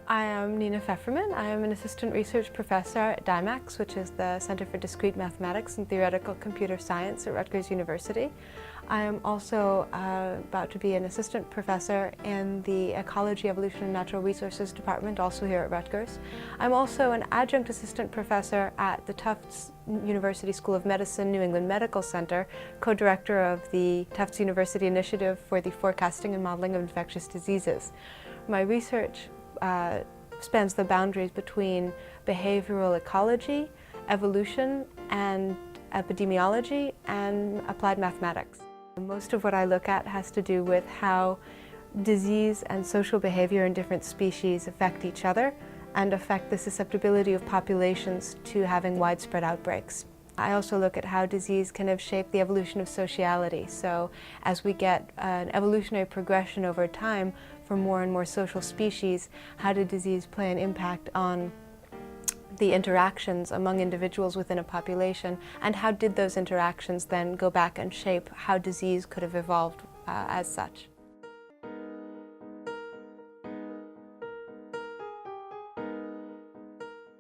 I am Nina Fefferman. I am an assistant research professor at DIMACS, which is the Center for Discrete Mathematics and Theoretical Computer Science at Rutgers University. I am also about to be an assistant professor in the Ecology, Evolution and Natural Resources Department, also here at Rutgers. I'm also an adjunct assistant professor at the Tufts University School of Medicine, New England Medical Center, co-director of the Tufts University Initiative for the Forecasting and Modeling of Infectious Diseases. My research spans the boundaries between behavioral ecology, evolution, and epidemiology, and applied mathematics. Most of what I look at has to do with how disease and social behavior in different species affect each other and affect the susceptibility of populations to having widespread outbreaks. I also look at how disease can have shaped the evolution of sociality. So as we get an evolutionary progression over time for more and more social species, how did disease play an impact on the interactions among individuals within a population, and how did those interactions then go back and shape how disease could have evolved as such?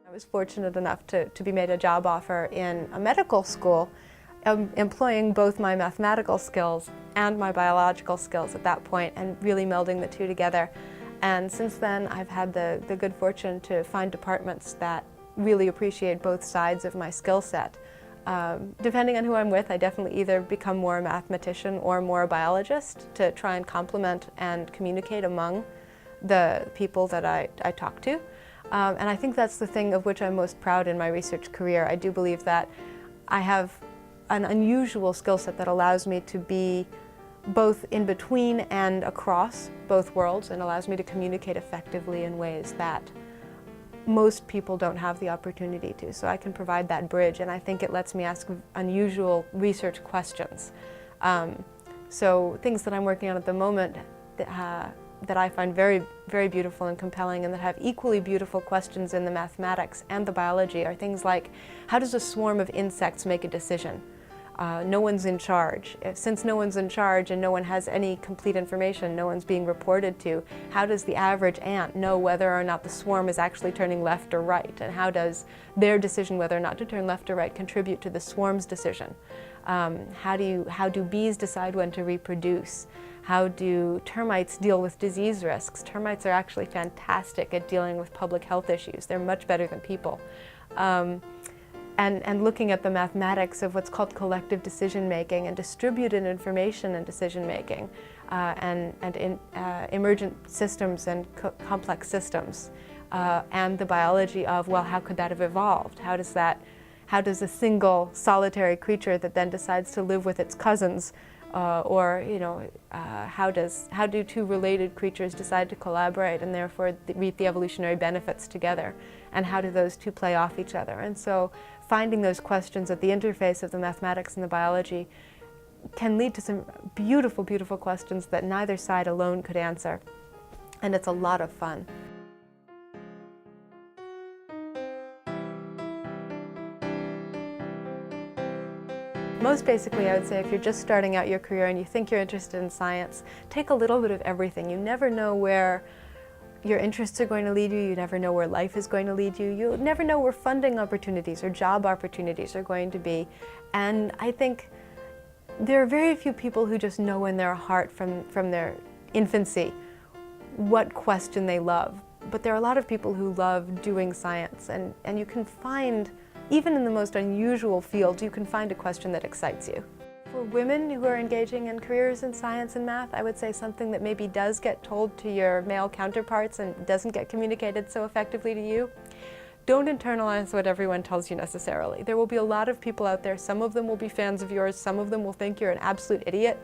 I was fortunate enough to be made a job offer in a medical school, employing both my mathematical skills and my biological skills at that point, and really melding the two together. And since then, I've had the good fortune to find departments that really appreciate both sides of my skill set. Depending on who I'm with, I definitely either become more a mathematician or more a biologist to try and complement and communicate among the people that I talk to. And I think that's the thing of which I'm most proud in my research career. I do believe that I have an unusual skill set that allows me to be both in between and across both worlds, and allows me to communicate effectively in ways that most people don't have the opportunity to. So I can provide that bridge, and I think it lets me ask unusual research questions. So things that I'm working on at the moment that I find very, very beautiful and compelling, and that have equally beautiful questions in the mathematics and the biology, are things like, how does a swarm of insects make a decision? No one's in charge. Since no one's in charge and no one has any complete information, no one's being reported to, how does the average ant know whether or not the swarm is actually turning left or right? And how does their decision whether or not to turn left or right contribute to the swarm's decision? How do bees decide when to reproduce? How do termites deal with disease risks? Termites are actually fantastic at dealing with public health issues. They're much better than people. And looking at the mathematics of what's called collective decision-making and distributed information and decision-making, and emergent systems and complex systems, and the biology of, well, how could that have evolved? How does a single solitary creature that then decides to live with its cousins, or how do two related creatures decide to collaborate and therefore reap the evolutionary benefits together? And how do those two play off each other? And so finding those questions at the interface of the mathematics and the biology can lead to some beautiful, beautiful questions that neither side alone could answer. And it's a lot of fun. Most basically, I would say if you're just starting out your career and you think you're interested in science, take a little bit of everything. You never know where your interests are going to lead you. You never know where life is going to lead you. You never know where funding opportunities or job opportunities are going to be. And I think there are very few people who just know in their heart from their infancy what question they love. But there are a lot of people who love doing science, and you can find, even in the most unusual fields, you can find a question that excites you. For women who are engaging in careers in science and math, I would say something that maybe does get told to your male counterparts and doesn't get communicated so effectively to you: don't internalize what everyone tells you necessarily. There will be a lot of people out there, some of them will be fans of yours, some of them will think you're an absolute idiot,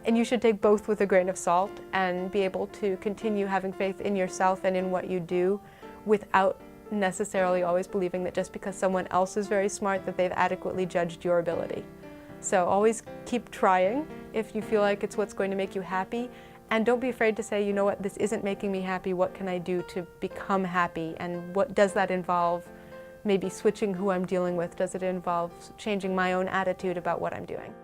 and you should take both with a grain of salt and be able to continue having faith in yourself and in what you do without necessarily always believing that just because someone else is very smart that they've adequately judged your ability. So always keep trying if you feel like it's what's going to make you happy, and don't be afraid to say, you know what, this isn't making me happy, what can I do to become happy, and what does that involve? Maybe switching who I'm dealing with? Does it involve changing my own attitude about what I'm doing?